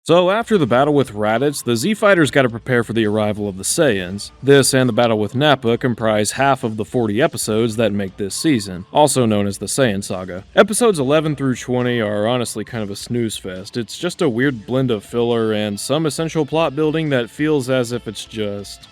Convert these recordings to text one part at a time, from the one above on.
So after the battle with Raditz, the Z-Fighters gotta prepare for the arrival of the Saiyans. This and the battle with Nappa comprise half of the 40 episodes that make this season, also known as the Saiyan Saga. Episodes 11 through 20 are honestly kind of a snooze fest. It's just a weird blend of filler and some essential plot building that feels as if it's just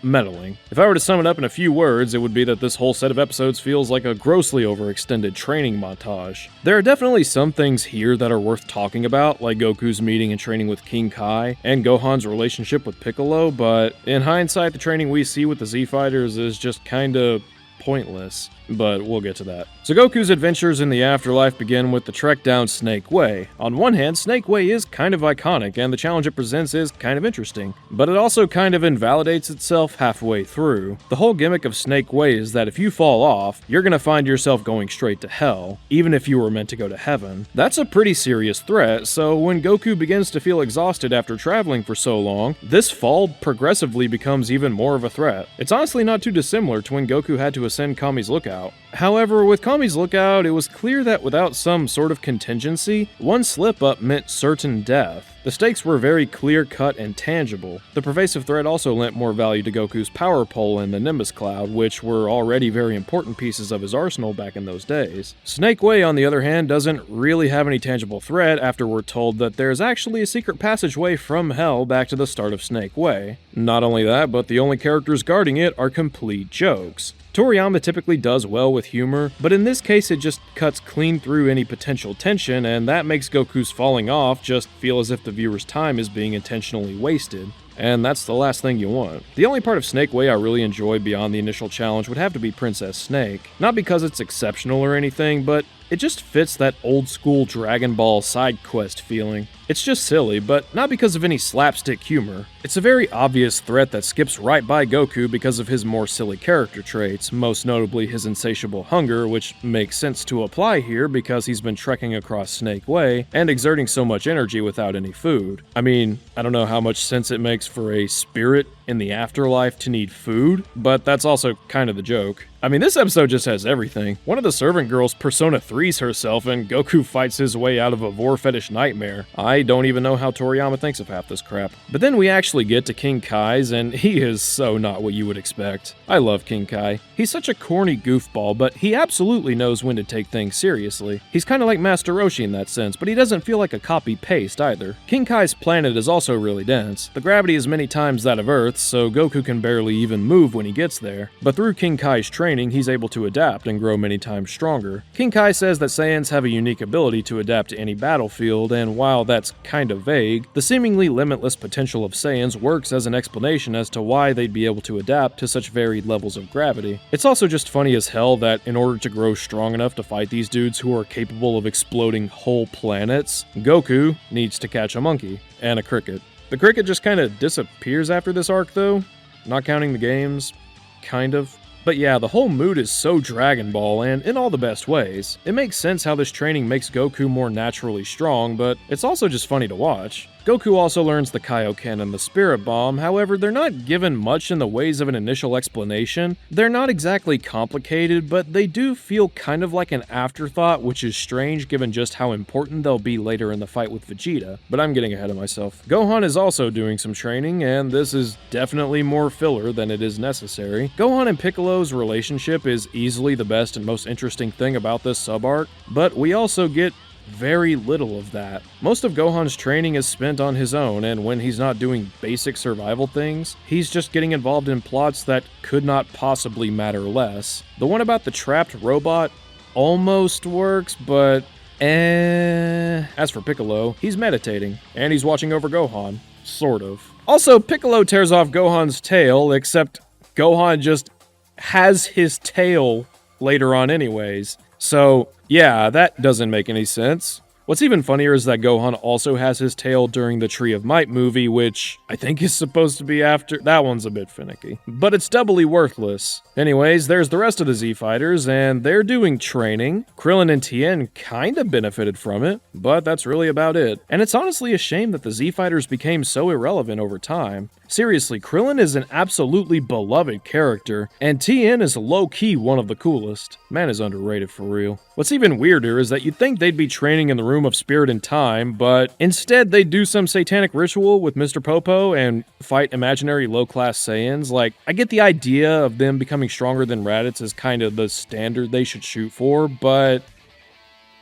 meddling. If I were to sum it up in a few words, it would be that this whole set of episodes feels like a grossly overextended training montage. There are definitely some things here that are worth talking about, like Goku's meeting and training with King Kai, and Gohan's relationship with Piccolo, but in hindsight, the training we see with the Z-Fighters is just kinda pointless. But we'll get to that. So Goku's adventures in the afterlife begin with the trek down Snake Way. On one hand, Snake Way is kind of iconic, and the challenge it presents is kind of interesting, but it also kind of invalidates itself halfway through. The whole gimmick of Snake Way is that if you fall off, you're gonna find yourself going straight to hell, even if you were meant to go to heaven. That's a pretty serious threat, so when Goku begins to feel exhausted after traveling for so long, this fall progressively becomes even more of a threat. It's honestly not too dissimilar to when Goku had to ascend Kami's Lookout. However, with Kami's Lookout, it was clear that without some sort of contingency, one slip-up meant certain death. The stakes were very clear-cut and tangible. The pervasive threat also lent more value to Goku's power pole and the Nimbus Cloud, which were already very important pieces of his arsenal back in those days. Snake Way, on the other hand, doesn't really have any tangible threat after we're told that there's actually a secret passageway from Hell back to the start of Snake Way. Not only that, but the only characters guarding it are complete jokes. Toriyama typically does well with humor, but in this case it just cuts clean through any potential tension, and that makes Goku's falling off just feel as if the viewer's time is being intentionally wasted. And that's the last thing you want. The only part of Snake Way I really enjoy beyond the initial challenge would have to be Princess Snake. Not because it's exceptional or anything, but it just fits that old school Dragon Ball side quest feeling. It's just silly, but not because of any slapstick humor. It's a very obvious threat that skips right by Goku because of his more silly character traits, most notably his insatiable hunger, which makes sense to apply here because he's been trekking across Snake Way and exerting so much energy without any food. I mean, I don't know how much sense it makes for a spirit in the afterlife to need food, but that's also kind of the joke. I mean, this episode just has everything. One of the servant girls Persona 3s herself, and Goku fights his way out of a vor fetish nightmare. I don't even know how Toriyama thinks of half this crap. But then we actually get to King Kai's, and he is so not what you would expect. I love King Kai. He's such a corny goofball, but he absolutely knows when to take things seriously. He's kind of like Master Roshi in that sense, but he doesn't feel like a copy-paste either. King Kai's planet is also really dense. The gravity is many times that of Earth, so Goku can barely even move when he gets there. But through King Kai's training, he's able to adapt and grow many times stronger. King Kai says that Saiyans have a unique ability to adapt to any battlefield, and while that's kind of vague, the seemingly limitless potential of Saiyans works as an explanation as to why they'd be able to adapt to such varied levels of gravity. It's also just funny as hell that in order to grow strong enough to fight these dudes who are capable of exploding whole planets, Goku needs to catch a monkey and a cricket. The cricket just kind of disappears after this arc though, not counting the games, kind of. But yeah, the whole mood is so Dragon Ball, and in all the best ways. It makes sense how this training makes Goku more naturally strong, but it's also just funny to watch. Goku also learns the Kaioken and the Spirit Bomb, however, they're not given much in the ways of an initial explanation. They're not exactly complicated, but they do feel kind of like an afterthought, which is strange given just how important they'll be later in the fight with Vegeta. But I'm getting ahead of myself. Gohan is also doing some training, and this is definitely more filler than it is necessary. Gohan and Piccolo's relationship is easily the best and most interesting thing about this sub-arc, but we also get very little of that. Most of Gohan's training is spent on his own, and when he's not doing basic survival things, he's just getting involved in plots that could not possibly matter less. The one about the trapped robot almost works, but As for Piccolo, he's meditating, and he's watching over Gohan. Sort of. Also, Piccolo tears off Gohan's tail, except Gohan just has his tail later on anyways. So, yeah, that doesn't make any sense. What's even funnier is that Gohan also has his tail during the Tree of Might movie, which I think is supposed to be after. That one's a bit finicky. But it's doubly worthless. Anyways, there's the rest of the Z-Fighters, and they're doing training. Krillin and Tien kinda benefited from it, but that's really about it. And it's honestly a shame that the Z-Fighters became so irrelevant over time. Seriously, Krillin is an absolutely beloved character, and Tien is low-key one of the coolest. Man is underrated for real. What's even weirder is that you'd think they'd be training in the Room of Spirit and Time, but instead they do some satanic ritual with Mr. Popo and fight imaginary low-class Saiyans. Like, I get the idea of them becoming stronger than Raditz as kind of the standard they should shoot for, but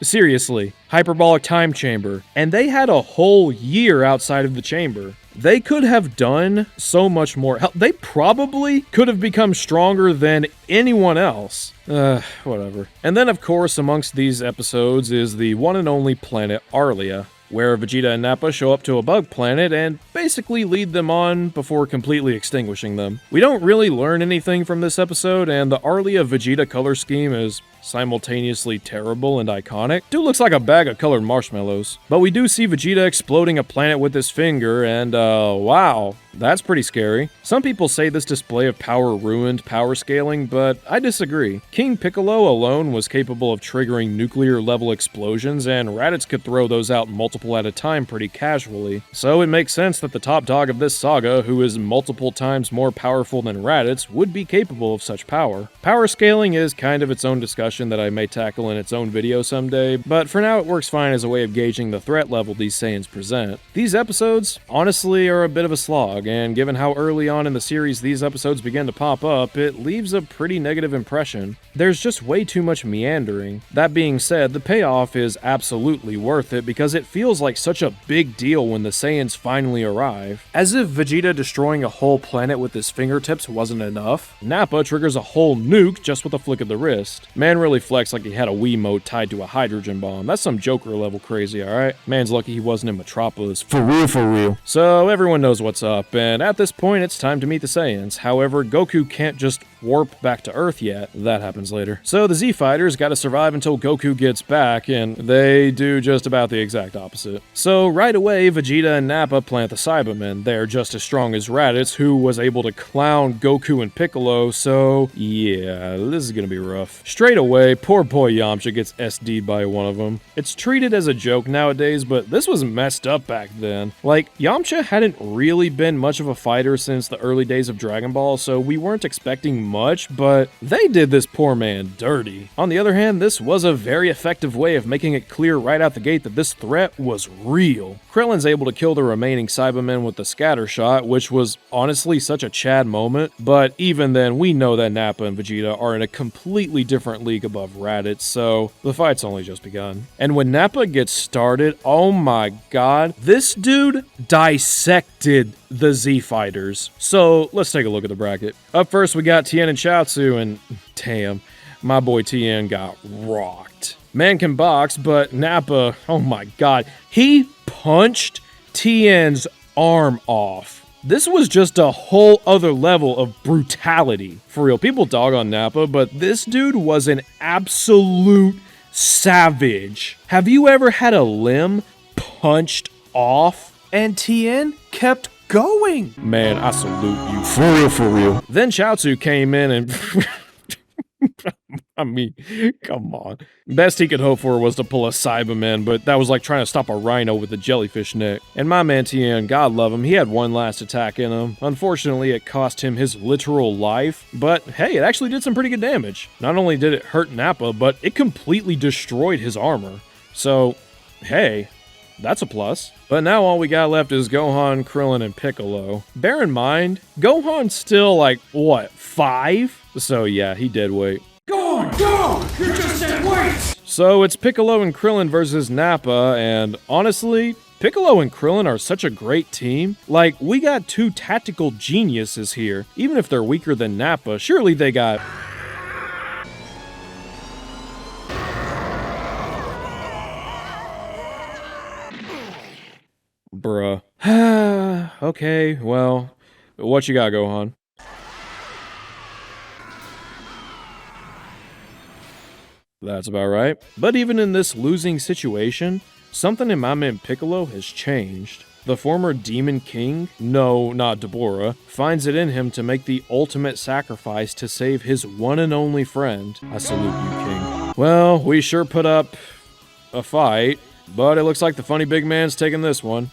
seriously, hyperbolic time chamber, and they had a whole year outside of the chamber. They could have done so much more. Hell, they probably could have become stronger than anyone else. Whatever. And then, of course, amongst these episodes is the one and only planet Arlia, where Vegeta and Nappa show up to a bug planet and basically lead them on before completely extinguishing them. We don't really learn anything from this episode, and the Arlia Vegeta color scheme is simultaneously terrible and iconic. Dude looks like a bag of colored marshmallows. But we do see Vegeta exploding a planet with his finger, and wow, that's pretty scary. Some people say this display of power ruined power scaling, but I disagree. King Piccolo alone was capable of triggering nuclear-level explosions, and Raditz could throw those out multiple at a time pretty casually. So it makes sense that the top dog of this saga, who is multiple times more powerful than Raditz, would be capable of such power. Power scaling is kind of its own discussion that I may tackle in its own video someday, but for now it works fine as a way of gauging the threat level these Saiyans present. These episodes, honestly, are a bit of a slog, and given how early on in the series these episodes begin to pop up, it leaves a pretty negative impression. There's just way too much meandering. That being said, the payoff is absolutely worth it because it feels like such a big deal when the Saiyans finally arrive. As if Vegeta destroying a whole planet with his fingertips wasn't enough, Nappa triggers a whole nuke just with a flick of the wrist. Man really flexed like he had a Wiimote tied to a hydrogen bomb. That's some Joker level crazy, alright? Man's lucky he wasn't in Metropolis. For real, for real. So everyone knows what's up, and at this point it's time to meet the Saiyans. However, Goku can't just warp back to Earth yet. That happens later. So the Z-Fighters gotta survive until Goku gets back, and they do just about the exact opposite. So right away, Vegeta and Nappa plant the Cybermen. They're just as strong as Raditz, who was able to clown Goku and Piccolo, so yeah, this is gonna be rough. Straight away, poor boy Yamcha gets SD'd by one of them. It's treated as a joke nowadays, but this was messed up back then. Like, Yamcha hadn't really been much of a fighter since the early days of Dragon Ball, so we weren't expecting much, but they did this poor man dirty. On the other hand, this was a very effective way of making it clear right out the gate that this threat was real. Krillin's able to kill the remaining Cybermen with the scatter shot, which was honestly such a Chad moment, but even then, we know that Nappa and Vegeta are in a completely different league above Raditz, so the fight's only just begun. And when Nappa gets started, oh my god, this dude dissected the Z-Fighters. So let's take a look at the bracket. Up first, we got Tien and Chaozu, and damn, my boy Tien got rocked. Man can box, but Nappa, oh my god, he punched Tien's arm off. This was just a whole other level of brutality. For real, people dog on Nappa, but this dude was an absolute savage. Have you ever had a limb punched off? And Tien kept going. Man, I salute you. For real, for real. Then Chaozu came in and I mean, come on. Best he could hope for was to pull a Cyberman, but that was like trying to stop a rhino with a jellyfish neck. And my man Tien, God love him, he had one last attack in him. Unfortunately, it cost him his literal life, but hey, it actually did some pretty good damage. Not only did it hurt Nappa, but it completely destroyed his armor. So, hey, that's a plus. But now all we got left is Gohan, Krillin, and Piccolo. Bear in mind, Gohan's still like, what, 5? So yeah, he did wait. Go! You just said wait! So it's Piccolo and Krillin versus Nappa, and honestly, Piccolo and Krillin are such a great team. Like, we got two tactical geniuses here. Even if they're weaker than Nappa, surely they got... Bruh. Okay, well, what you got, Gohan? That's about right. But even in this losing situation, something in my man Piccolo has changed. The former Demon King, no, not Deborah, finds it in him to make the ultimate sacrifice to save his one and only friend. I salute you, King. Well, we sure put up a fight, but it looks like the funny big man's taking this one.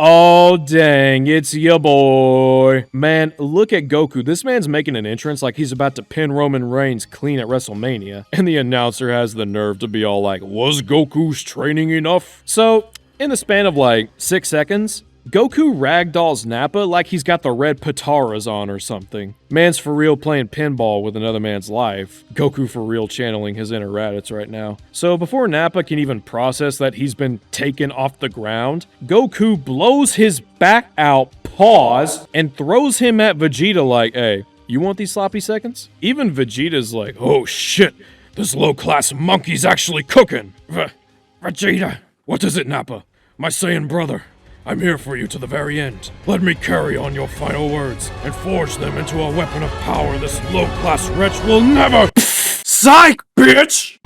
Oh, dang, it's ya boy. Man, look at Goku. This man's making an entrance like he's about to pin Roman Reigns clean at WrestleMania. And the announcer has the nerve to be all like, was Goku's training enough? So, in the span of like 6 seconds, Goku ragdolls Nappa like he's got the red Pataras on or something. Man's for real playing pinball with another man's life. Goku for real channeling his inner Raditz right now. So before Nappa can even process that he's been taken off the ground, Goku blows his back out, pause, and throws him at Vegeta like, hey, you want these sloppy seconds? Even Vegeta's like, oh shit, this low-class monkey's actually cooking. Vegeta, what is it, Nappa? My Saiyan brother. I'm here for you to the very end. Let me carry on your final words and forge them into a weapon of power this low-class wretch will never— Psych, bitch!